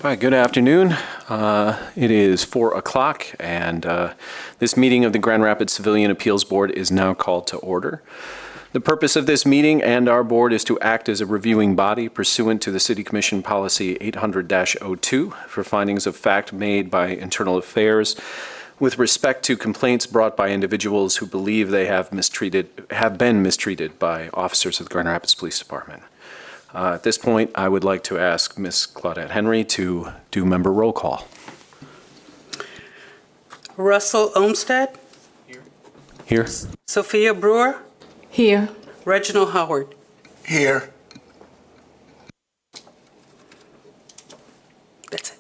Hi, good afternoon. It is 4 o'clock, and this meeting of the Grand Rapids Civilian Appeals Board is now called to order. The purpose of this meeting and our board is to act as a reviewing body pursuant to the City Commission Policy 800-02 for findings of fact made by Internal Affairs with respect to complaints brought by individuals who believe they have been mistreated by officers of the Grand Rapids Police Department. At this point, I would like to ask Ms. Claudette Henry to do member roll call. Russell Olmsted. Here. Sophia Brewer. Here. Reginald Howard. Here. That's it.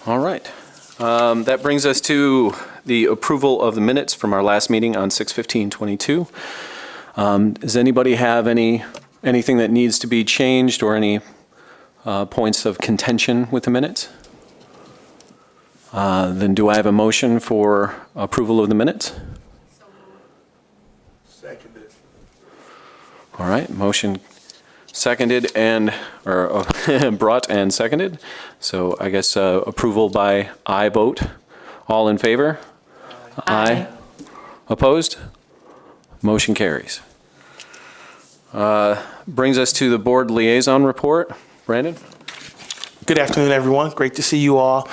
All right. That brings us to the approval of the minutes from our last meeting on 6/15/22. Does anybody have anything that needs to be changed or any points of contention with the minutes? Then do I have a motion for approval of the minutes? Seconded. All right, motion seconded or brought and seconded. So I guess approval by aye vote. All in favor? Aye. Opposed? Motion carries. Brings us to the board liaison report. Brandon? Good afternoon, everyone. Great to see you all.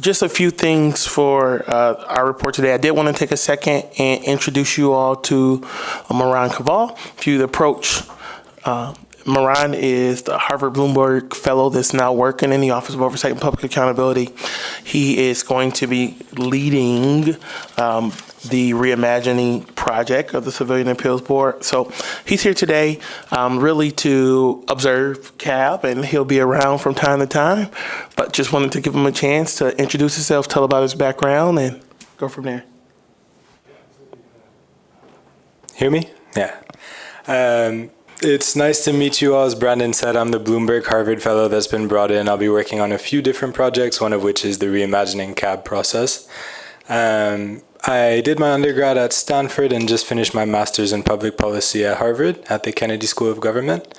Just a few things for our report today. I did want to take a second and introduce you all to Moran Kaval. If you'd approach, Moran is the Harvard Bloomberg Fellow that's now working in the Office of Oversight and Public Accountability. He is going to be leading the reimagining project of the Civilian Appeals Board. So he's here today really to observe CAB, and he'll be around from time to time, but just wanted to give him a chance to introduce himself, tell about his background, and go from there. Hear me? Yeah. It's nice to meet you all. As Brandon said, I'm the Bloomberg Harvard Fellow that's been brought in. I'll be working on a few different projects, one of which is the reimagining CAB process. I did my undergrad at Stanford and just finished my master's in public policy at Harvard at the Kennedy School of Government.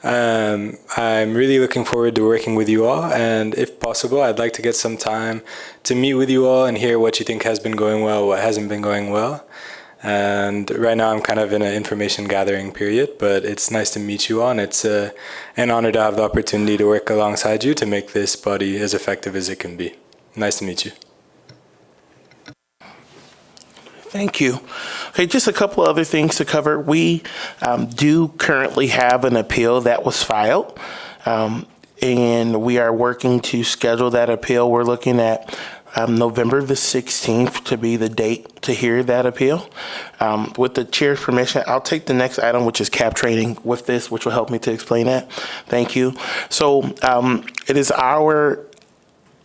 I'm really looking forward to working with you all, and if possible, I'd like to get some time to meet with you all and hear what you think has been going well, what hasn't been going well. And right now I'm kind of in an information gathering period, but it's nice to meet you all, and it's an honor to have the opportunity to work alongside you to make this body as effective as it can be. Nice to meet you. Thank you. Okay, just a couple other things to cover. We do currently have an appeal that was filed, and we are working to schedule that appeal. We're looking at November the 16th to be the date to hear that appeal. With the chair's permission, I'll take the next item, which is CAB training with this, which will help me to explain that. Thank you. So it is our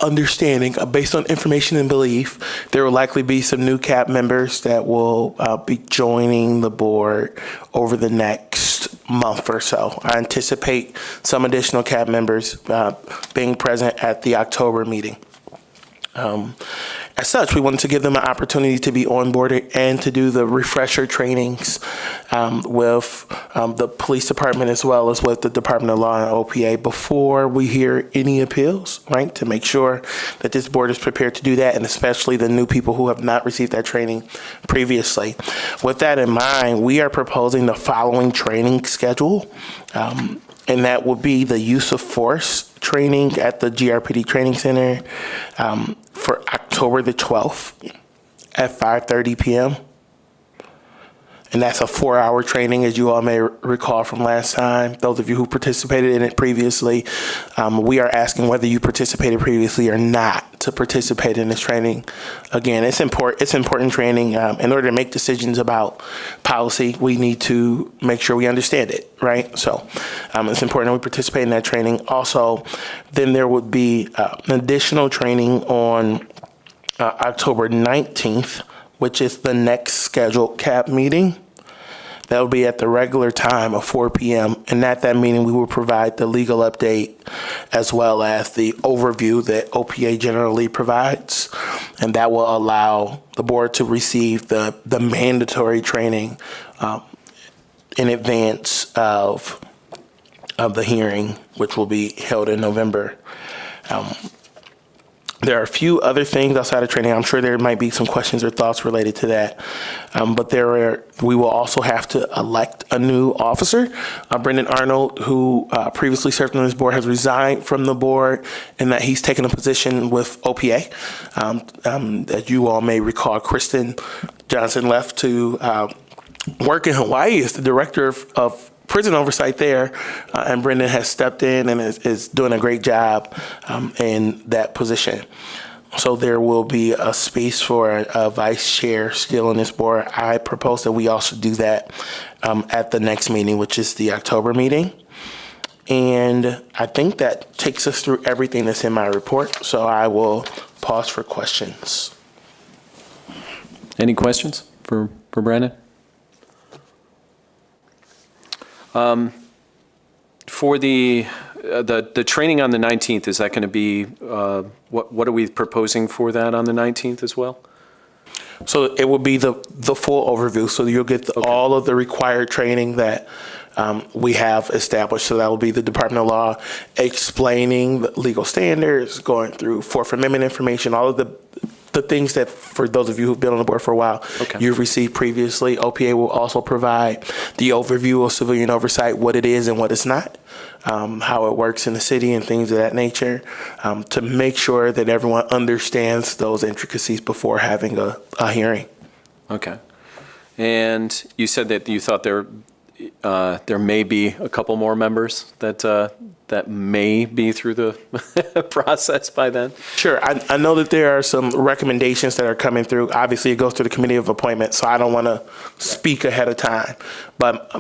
understanding, based on information and belief, there will likely be some new CAB members that will be joining the board over the next month or so. I anticipate some additional CAB members being present at the October meeting. As such, we wanted to give them an opportunity to be onboarded and to do the refresher trainings with the police department as well as with the Department of Law and OPA before we hear any appeals, right? To make sure that this board is prepared to do that, and especially the new people who have not received that training previously. With that in mind, we are proposing the following training schedule, and that will be the use of force training at the GRPD Training Center for October the 12th at 5:30 p.m. And that's a 4-hour training, as you all may recall from last time. Those of you who participated in it previously, we are asking whether you participated previously or not to participate in this training. Again, it's important training. In order to make decisions about policy, we need to make sure we understand it, right? So it's important that we participate in that training. Also, then there would be an additional training on October 19th, which is the next scheduled CAB meeting. That will be at the regular time of 4 p.m. And at that meeting, we will provide the legal update as well as the overview that OPA generally provides. And that will allow the board to receive the mandatory training in advance of of the hearing, which will be held in November. There are a few other things outside of training. I'm sure there might be some questions or thoughts related to that. But we will also have to elect a new officer. Brendan Arnold, who previously served on this board, has resigned from the board and that he's taken a position with OPA. As you all may recall, Kristen Johnson left to work in Hawaii as the director of prison oversight there, and Brendan has stepped in and is doing a great job in that position. So there will be a space for a vice chair still in this board. I propose that we also do that at the next meeting, which is the October meeting. And I think that takes us through everything that's in my report. So I will pause for questions. Any questions for Brandon? For the training on the 19th, is that going to be, what are we proposing for that on the 19th as well? So it will be the full overview. So you'll get all of the required training that we have established. So that will be the Department of Law explaining the legal standards, going through Fourth Amendment information, all of the things that, for those of you who've been on the board for a while, you've received previously. OPA will also provide the overview of civilian oversight, what it is and what it's not, how it works in the city and things of that nature, to make sure that everyone understands those intricacies before having a hearing. Okay. And you said that you thought there may be a couple more members that may be through the process by then? Sure. I know that there are some recommendations that are coming through. Obviously, it goes to the Committee of Appointments, so I don't want to speak ahead of time. But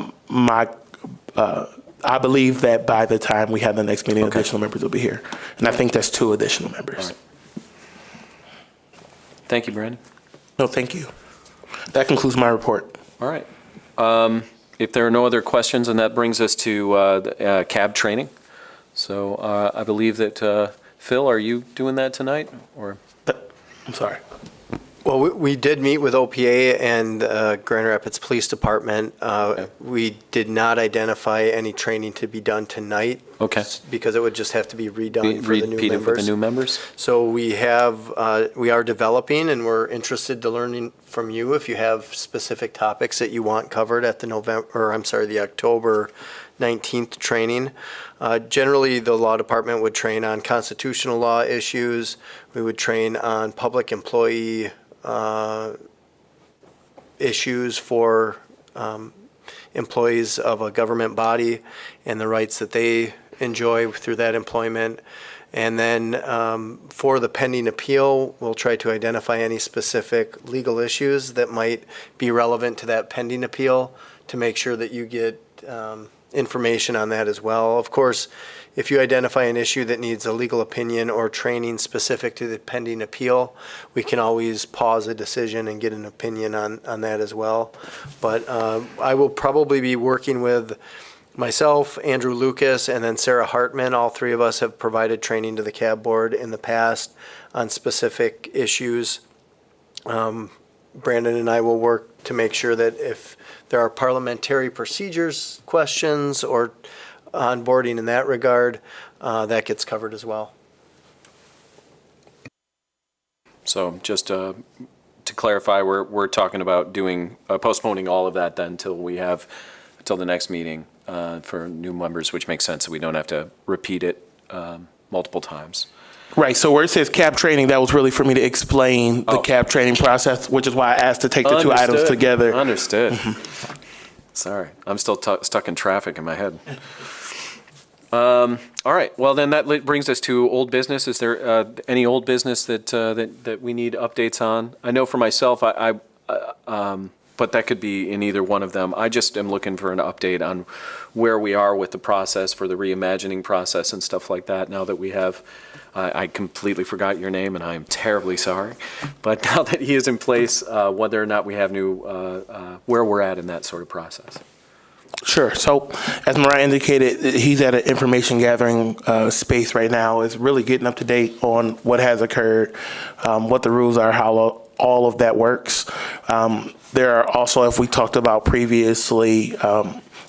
I believe that by the time we have the next meeting, additional members will be here. And I think that's 2 additional members. Right. Thank you, Brandon. No, thank you. That concludes my report. All right. If there are no other questions, and that brings us to the CAB training. So I believe that, Phil, are you doing that tonight? Or I'm sorry. Well, we did meet with OPA and Grand Rapids Police Department. We did not identify any training to be done tonight. Okay. Because it would just have to be redone for the new repeated for the members. new members? So we are developing, and we're interested to learning from you if you have specific topics that you want covered at the October 19th training. Generally, the law department would train on constitutional law issues. We would train on public employee issues for employees of a government body and the rights that they enjoy through that employment. And then for the pending appeal, we'll try to identify any specific legal issues that might be relevant to that pending appeal to make sure that you get information on that as well. Of course, if you identify an issue that needs a legal opinion or training specific to the pending appeal, we can always pause a decision and get an opinion on that as well. But I will probably be working with myself, Andrew Lucas, and then Sarah Hartman. All 3 of us have provided training to the CAB board in the past on specific issues. Brandon and I will work to make sure that if there are parliamentary procedures questions or onboarding in that regard, that gets covered as well. So just to clarify, we're talking about doing, postponing all of that then until the next meeting for new members, which makes sense, so we don't have to repeat it multiple times. Right. So where it says CAB training, that was really for me to explain the CAB training process, which is why I asked to take the 2 items together. Understood. Sorry, I'm still stuck in traffic in my head. All right. Well, then that brings us to old business. Is there any old business that we need updates on? I know for myself, but that could be in either one of them. I just am looking for an update on where we are with the process for the reimagining process and stuff like that. Now that we have, I completely forgot your name, and I am terribly sorry. But now that he is in place, whether or not we have where we're at in that sort of process. Sure. So as Mariah indicated, he's at an information gathering space right now, is really getting up to date on what has occurred, what the rules are, how all of that works. There are also, as we talked about previously,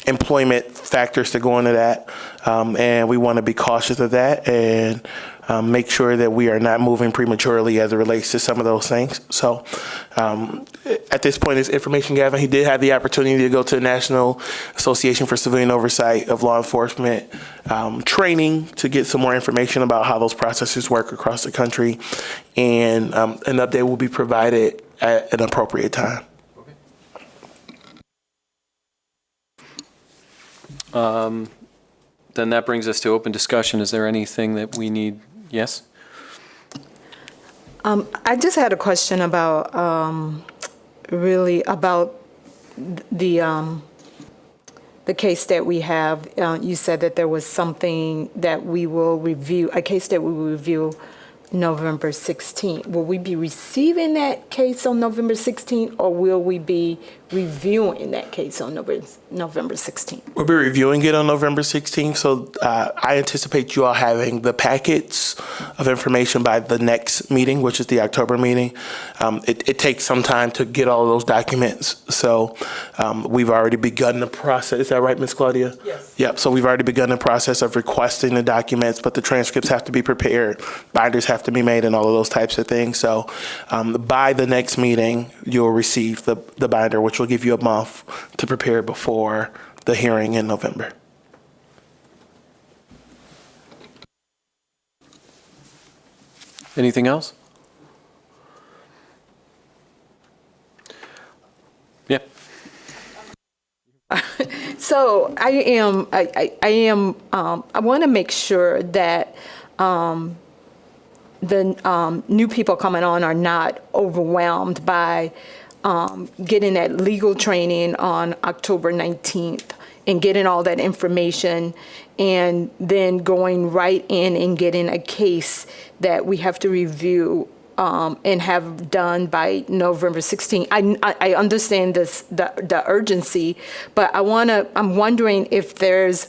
employment factors that go into that, and we want to be cautious of that and make sure that we are not moving prematurely as it relates to some of those things. So at this point, it's information gathering. He did have the opportunity to go to the National Association for Civilian Oversight of Law Enforcement training to get some more information about how those processes work across the country, and an update will be provided at an appropriate time. Then that brings us to open discussion. Is there anything that we need? Yes? I just had a question about, really about the case that we have. You said that there was something that we will review, a case that we will review November 16th. Will we be receiving that case on November 16th, or will we be reviewing that case on November 16th? We'll be reviewing it on November 16th, so I anticipate you all having the packets of information by the next meeting, which is the October meeting. It takes some time to get all of those documents, so we've already begun the process. Is that right, Ms. Claudia? Yes. Yep, so we've already begun the process of requesting the documents, but the transcripts have to be prepared, binders have to be made, and all of those types of things. So by the next meeting, you'll receive the binder, which will give you a month to prepare before the hearing in November. Anything else? Yeah. So I want to make sure that the new people coming on are not overwhelmed by getting that legal training on October 19th and getting all that information and then going right in and getting a case that we have to review and have done by November 16th. I understand this, the urgency, but I'm wondering if there's,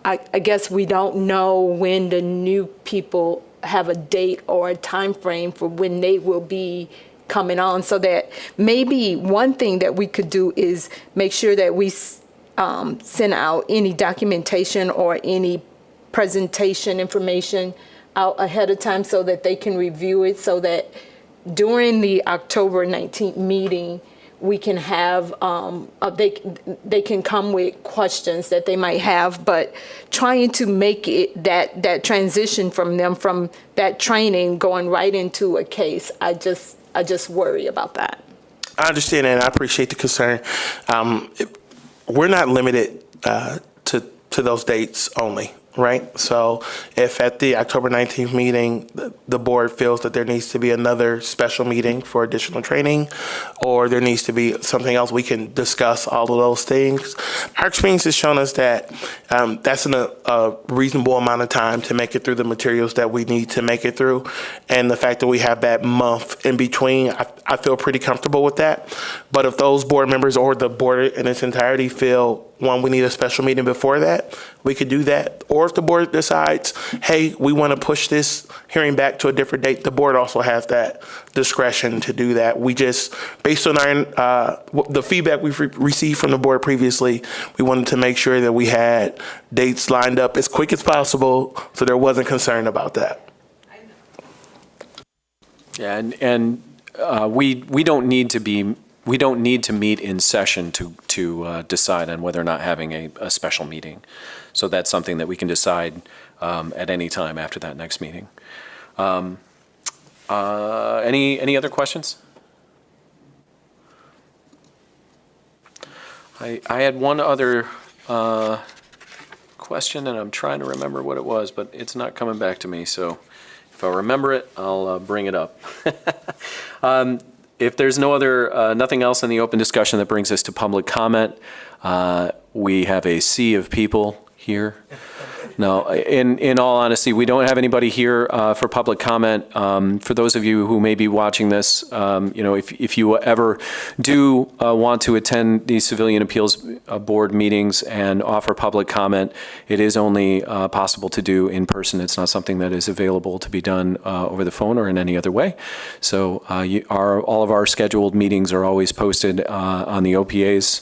I guess we don't know when the new people have a date or a time frame for when they will be coming on, so that maybe one thing that we could do is make sure that we send out any documentation or any presentation information out ahead of time so that they can review it, so that during the October 19th meeting, we can have, they can come with questions that they might have, but trying to make it that transition from them, from that training going right into a case, I just worry about that. I understand and I appreciate the concern. We're not limited to those dates only, right? So if at the October 19th meeting, the board feels that there needs to be another special meeting for additional training, or there needs to be something else, we can discuss all of those things. Our experience has shown us that that's a reasonable amount of time to make it through the materials that we need to make it through. And the fact that we have that month in between, I feel pretty comfortable with that. But if those board members or the board in its entirety feel, one, we need a special meeting before that, we could do that. Or if the board decides, hey, we want to push this hearing back to a different date, the board also has that discretion to do that. We just, based on the feedback we've received from the board previously, we wanted to make sure that we had dates lined up as quick as possible so there wasn't concern about that. Yeah, and we don't need to meet in session to decide on whether or not having a special meeting. So that's something that we can decide at any time after that next meeting. Any other questions? I had one other question, and I'm trying to remember what it was, but it's not coming back to me. So if I remember it, I'll bring it up. If there's nothing else in the open discussion, that brings us to public comment. We have a sea of people here? No, in all honesty, we don't have anybody here for public comment. For those of you who may be watching this, if you ever do want to attend the Civilian Appeals Board meetings and offer public comment, it is only possible to do in person. It's not something that is available to be done over the phone or in any other way. So all of our scheduled meetings are always posted on the OPA's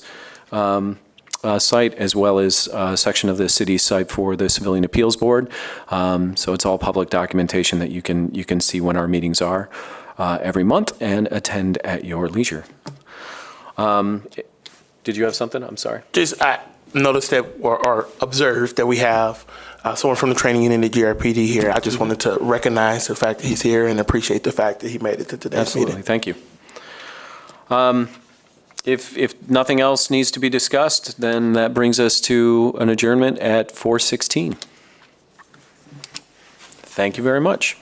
site, as well as a section of the city's site for the Civilian Appeals Board. So it's all public documentation that you can see when our meetings are every month and attend at your leisure. Did you have something? I'm sorry. Just, I noticed that, or observed that we have someone from the training unit at GRPD here. I just wanted to recognize the fact that he's here and appreciate the fact that he made it to today's Absolutely. meeting. Thank you. If nothing else needs to be discussed, then that brings us to an adjournment at 4:16. Thank you very much.